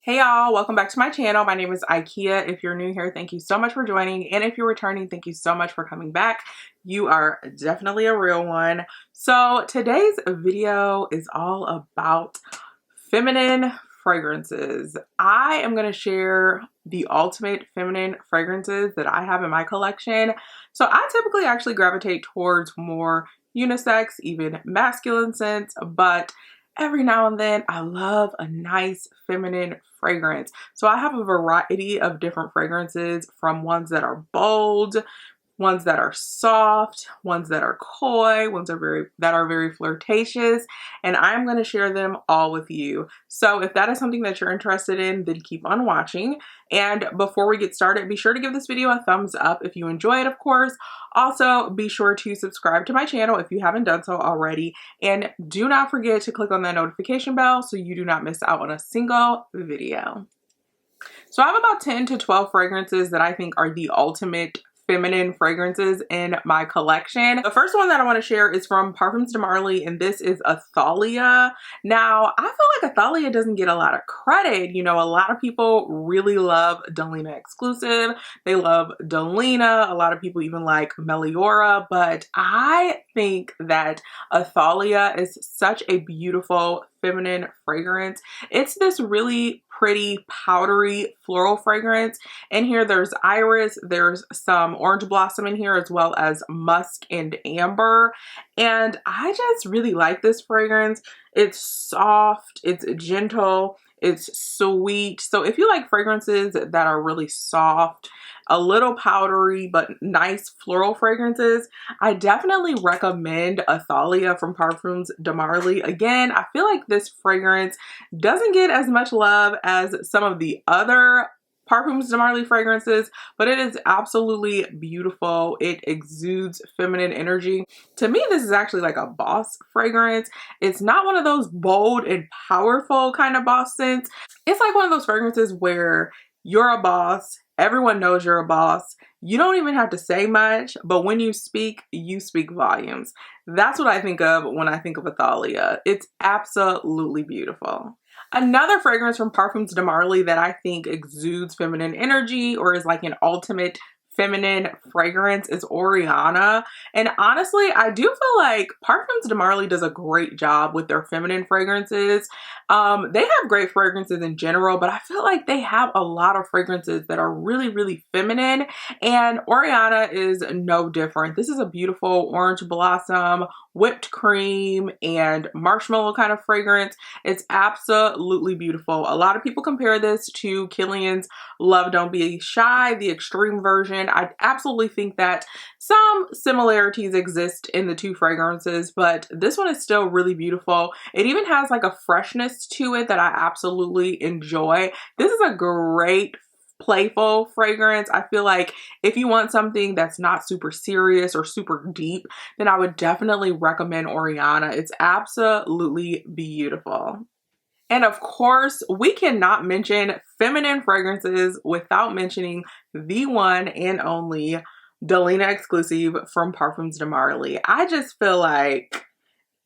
Hey y'all, welcome back to my channel. My name is Ikea. If you're new here, thank you so much for joining. And if you're returning, thank you so much for coming back. You are definitely a real one. So today's video is all about feminine fragrances. I am going to share the ultimate feminine fragrances that I have in my collection. So I typically actually gravitate towards more unisex, even masculine scents, but every now and then I love a nice feminine fragrance. So I have a variety of different fragrances, from ones that are bold, ones that are soft, ones that are coy, ones that are very flirtatious, and I'm going to share them all with you. So if that is something that you're interested in, then keep on watching. And before we get started, be sure to give this video a thumbs up if you enjoy it, of course. Also, be sure to subscribe to my channel if you haven't done so already, and do not forget to click on that notification bell so you do not miss out on a single video. So I have about 10 to 12 fragrances that I think are the ultimate feminine fragrances in my collection. The first one that I want to share is from Parfums de Marly, and this is Athalia. Now, I feel like Athalia doesn't get a lot of credit. You know, a lot of people really love Elena Exclusive. They love Delina. A lot of people even like Meliora, but I think that Athalia is such a beautiful feminine fragrance. It's this really pretty powdery floral fragrance. In here there's iris, there's some orange blossom in here, as well as musk and amber, and I just really like this fragrance. It's soft, it's gentle, it's sweet. So if you like fragrances that are really soft, a little powdery, but nice floral fragrances, I definitely recommend Athalia from Parfums de Marly. Again, I feel like this fragrance doesn't get as much love as some of the other Parfums de Marly fragrances, but it is absolutely beautiful. It exudes feminine energy. To me, this is actually like a boss fragrance. It's not one of those bold and powerful kind of boss scents. It's like one of those fragrances where you're a boss, everyone knows you're a boss, you don't even have to say much, but when you speak volumes. That's what I think of when I think of Athalia. It's absolutely beautiful. Another fragrance from Parfums de Marly that I think exudes feminine energy, or is like an ultimate feminine fragrance, is Orianna. And honestly, I do feel like Parfums de Marly does a great job with their feminine fragrances. They have great fragrances in general, but I feel like they have a lot of fragrances that are really feminine, and Orianna is no different. This is a beautiful orange blossom, whipped cream, and marshmallow kind of fragrance. It's absolutely beautiful. A lot of people compare this to Kilian's Love Don't Be Shy, the extreme version. I absolutely think that some similarities exist in the two fragrances, but this one is still really beautiful. It even has like a freshness to it that I absolutely enjoy. This is a great playful fragrance. I feel like if you want something that's not super serious or super deep, then I would definitely recommend Orianna. It's absolutely beautiful. And of course, we cannot mention feminine fragrances without mentioning the one and only Elena Exclusive from Parfums de Marly. I just feel like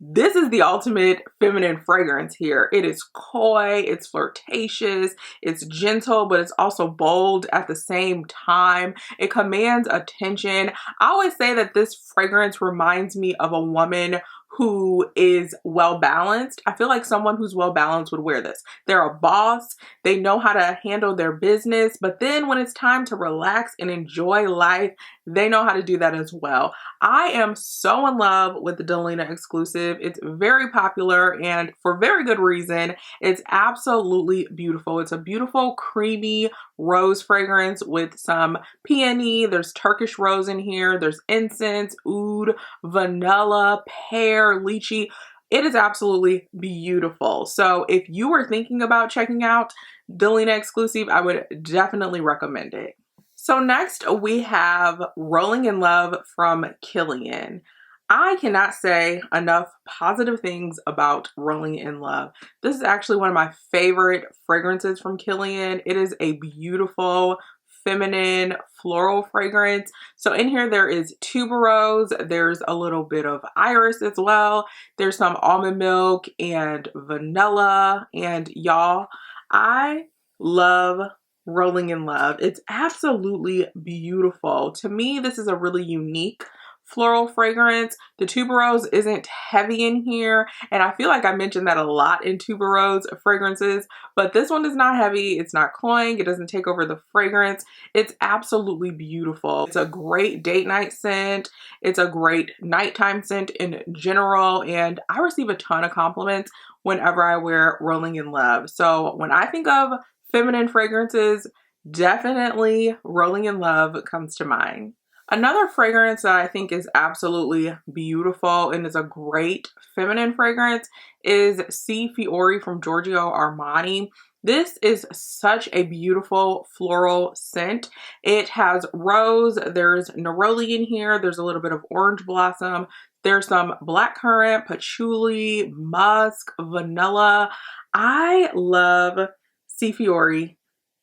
this is the ultimate feminine fragrance here. It is coy, it's flirtatious, it's gentle, but it's also bold at the same time. It commands attention. I always say that this fragrance reminds me of a woman who is well balanced. I feel like someone who's well balanced would wear this. They're a boss, they know how to handle their business, but then when it's time to relax and enjoy life, they know how to do that as well. I am so in love with the Elena Exclusive. It's very popular, and for very good reason. It's absolutely beautiful. It's a beautiful creamy rose fragrance with some peony. There's Turkish rose in here. There's incense, oud, vanilla, pear, lychee. It is absolutely beautiful. So if you were thinking about checking out Elena Exclusive, I would definitely recommend it. So next we have Rolling in Love from Kilian. I cannot say enough positive things about Rolling in Love. This is actually one of my favorite fragrances from Kilian. It is a beautiful, feminine, floral fragrance. So in here there is tuberose, there's a little bit of iris as well. There's some almond milk and vanilla, and y'all, I love Rolling in Love. It's absolutely beautiful. To me, this is a really unique floral fragrance. The tuberose isn't heavy in here, and I feel like I mentioned that a lot in tuberose fragrances, but this one is not heavy. It's not cloying. It doesn't take over the fragrance. It's absolutely beautiful. It's a great date night scent. It's a great nighttime scent in general, and I receive a ton of compliments whenever I wear Rolling in Love. So when I think of feminine fragrances, definitely Rolling in Love comes to mind. Another fragrance that I think is absolutely beautiful and is a great feminine fragrance is Si Fiori from Giorgio Armani. This is such a beautiful floral scent. It has rose, there's neroli in here, there's a little bit of orange blossom, there's some blackcurrant, patchouli, musk, vanilla. I love Si Fiori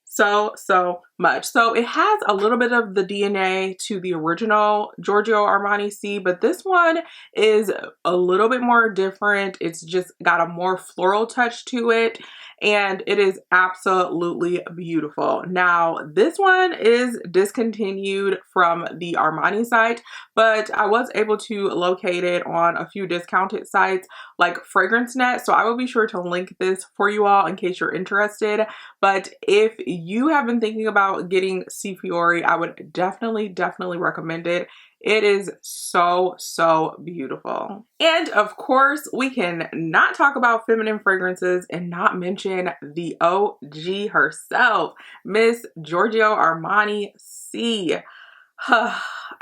so much. So it has a little bit of the DNA to the original Giorgio Armani C, but this one is a little bit more different. It's just got a more floral touch to it, and it is absolutely beautiful. Now, this one is discontinued from the Armani site, but I was able to locate it on a few discounted sites like FragranceNet, so I will be sure to link this for you all in case you're interested. But if you have been thinking about getting Si Fiori, I would definitely recommend it. It is so beautiful. And of course, we can not talk about feminine fragrances and not mention the OG herself, Miss Giorgio Armani C.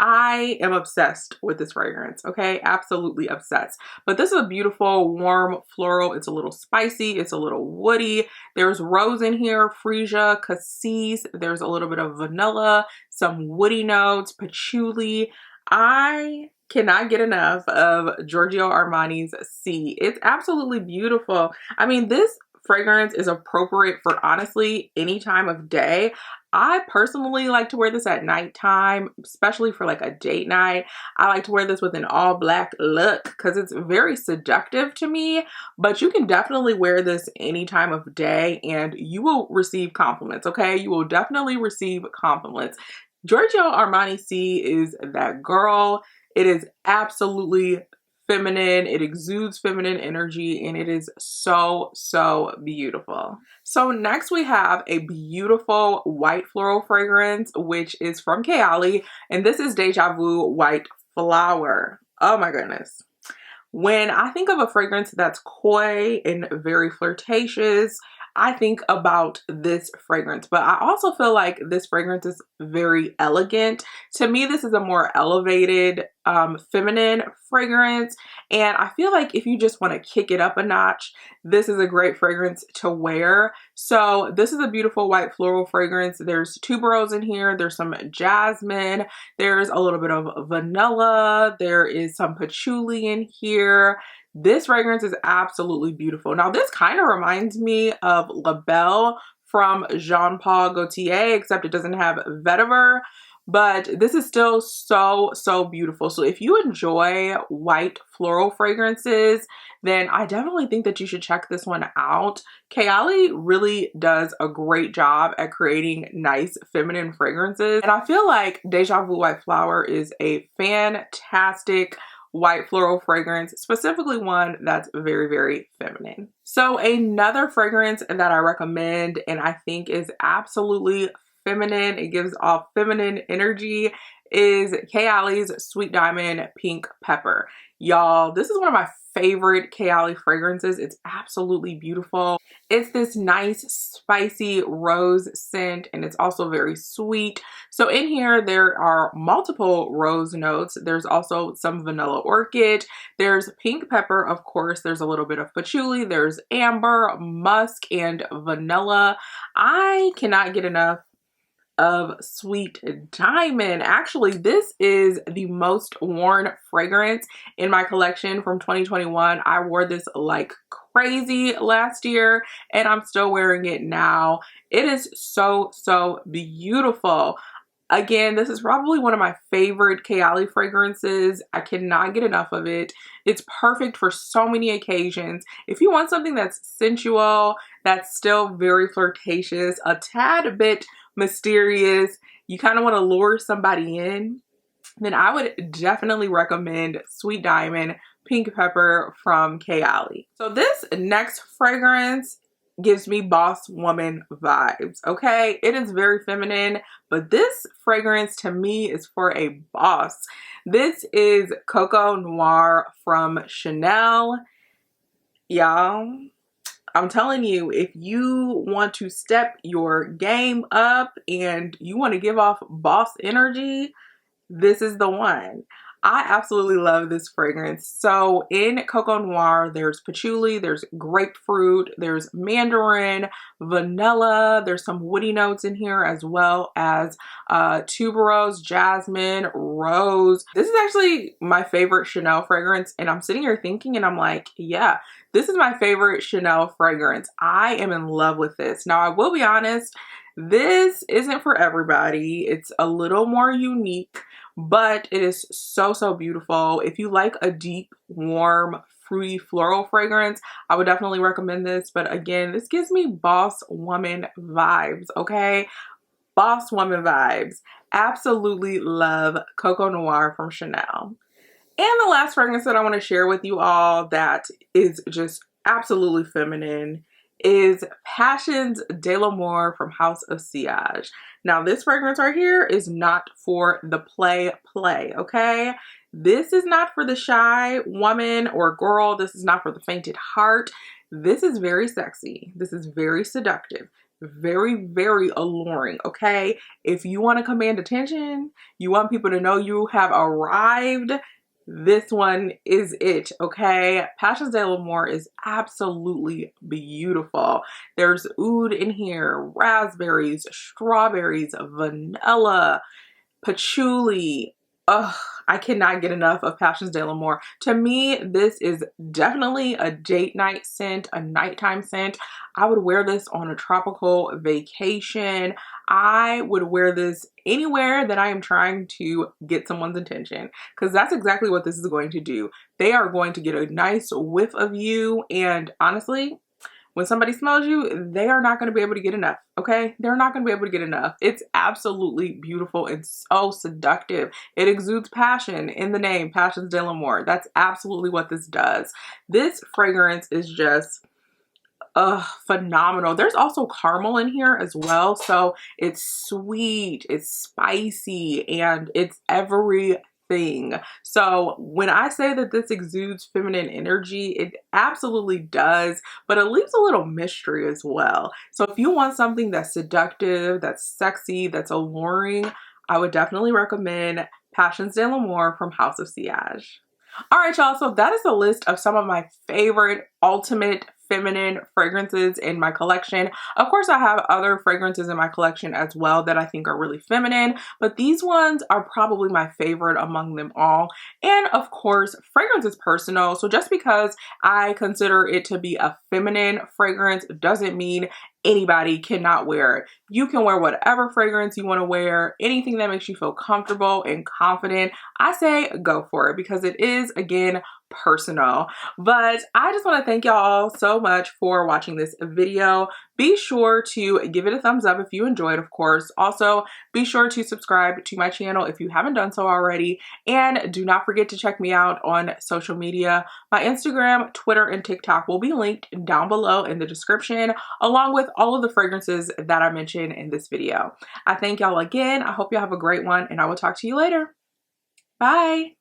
I am obsessed with this fragrance, okay? Absolutely obsessed. But this is a beautiful, warm floral. It's a little spicy. It's a little woody. There's rose in here, freesia, cassis. There's a little bit of vanilla, some woody notes, patchouli. I cannot get enough of Giorgio Armani's C. It's absolutely beautiful. I mean, this fragrance is appropriate for honestly any time of day. I personally like to wear this at nighttime, especially for like a date night. I like to wear this with an all black look because it's very seductive to me, but you can definitely wear this any time of day and you will receive compliments, okay? You will definitely receive compliments. Giorgio Armani C is that girl. It is absolutely feminine. It exudes feminine energy and it is so beautiful. So next we have a beautiful white floral fragrance, which is from Kilian, and this is Deja Vu White Flower. Oh my goodness. When I think of a fragrance that's coy and very flirtatious, I think about this fragrance, but I also feel like this fragrance is very elegant. To me, this is a more elevated, feminine fragrance, and I feel like if you just want to kick it up a notch, this is a great fragrance to wear. So this is a beautiful white floral fragrance. There's tuberose in here, there's some jasmine, there's a little bit of vanilla, there is some patchouli in here. This fragrance is absolutely beautiful. Now, this kind of reminds me of La Belle from Jean Paul Gaultier, except it doesn't have vetiver, but this is still so beautiful. So if you enjoy white floral fragrances, then I definitely think that you should check this one out. Kilian really does a great job at creating nice feminine fragrances, and I feel like Deja Vu White Flower is a fantastic white floral fragrance, specifically one that's very feminine. So another fragrance that I recommend and I think is absolutely feminine, it gives off feminine energy, is Kilian's Sweet Diamond Pink Pepper. Y'all, this is one of my favorite Kilian fragrances. It's absolutely beautiful. It's this nice spicy rose scent and it's also very sweet. So in here there are multiple rose notes. There's also some vanilla orchid. There's pink pepper, of course. There's a little bit of patchouli. There's amber, musk, and vanilla. I cannot get enough of Sweet Diamond. Actually, this is the most worn fragrance in my collection from 2021. I wore this like crazy last year and I'm still wearing it now. It is so beautiful. Again, this is probably one of my favorite Kilian fragrances. I cannot get enough of it. It's perfect for so many occasions. If you want something that's sensual, that's still very flirtatious, a tad bit mysterious, you kind of want to lure somebody in, then I would definitely recommend Sweet Diamond Pink Pepper from Kilian. So this next fragrance gives me boss woman vibes, okay? It is very feminine, but this fragrance to me is for a boss. This is Coco Noir from Chanel. Y'all, I'm telling you, if you want to step your game up and you want to give off boss energy, this is the one. I absolutely love this fragrance. So in Coco Noir, there's patchouli, there's grapefruit, there's mandarin, vanilla, there's some woody notes in here as well as tuberose, jasmine, rose. This is actually my favorite Chanel fragrance, and I'm sitting here thinking and I'm like, yeah, this is my favorite Chanel fragrance. I am in love with this. Now, I will be honest, this isn't for everybody. It's a little more unique, but it is so, so beautiful. If you like a deep, warm, fruity floral fragrance, I would definitely recommend this. But again, this gives me boss woman vibes, okay? Boss woman vibes. Absolutely love Coco Noir from Chanel. And the last fragrance that I want to share with you all that is just absolutely feminine is Passions de l'Amour from House of Sillage. Now this fragrance right here is not for the play, okay? This is not for the shy woman or girl. This is not for the fainted heart. This is very sexy. This is very seductive. Very, very alluring, okay? If you want to command attention, you want people to know you have arrived, this one is it, okay? Passions de l'Amour is absolutely beautiful. There's oud in here, raspberries, strawberries, vanilla, patchouli. Ugh, I cannot get enough of Passions de l'Amour. To me, this is definitely a date night scent, a nighttime scent. I would wear this on a tropical vacation. I would wear this anywhere that I am trying to get someone's attention, because that's exactly what this is going to do. They are going to get a nice whiff of you, and honestly, when somebody smells you, they are not going to be able to get enough, okay? They're not going to be able to get enough. It's absolutely beautiful and so seductive. It exudes passion in the name, Passions de l'Amour. That's absolutely what this does. This fragrance is just phenomenal. There's also caramel in here as well, so it's sweet, it's spicy, and it's everything. So when I say that this exudes feminine energy, it absolutely does, but it leaves a little mystery as well. So if you want something that's seductive, that's sexy, that's alluring, I would definitely recommend Passions de l'Amour from House of Sillage. All right, y'all, so that is a list of some of my favorite ultimate feminine fragrances in my collection. Of course, I have other fragrances in my collection as well that I think are really feminine, but these ones are probably my favorite among them all. And of course, fragrance is personal, so just because I consider it to be a feminine fragrance doesn't mean anybody cannot wear it. You can wear whatever fragrance you want to wear, anything that makes you feel comfortable and confident. I say go for it, because it is, again, personal. But I just want to thank y'all so much for watching this video. Be sure to give it a thumbs up if you enjoyed, of course. Also, be sure to subscribe to my channel if you haven't done so already. And do not forget to check me out on social media. My Instagram, Twitter, and TikTok will be linked down below in the description, along with all of the fragrances that I mentioned in this video. I thank y'all again. I hope y'all have a great one, and I will talk to you later. Bye.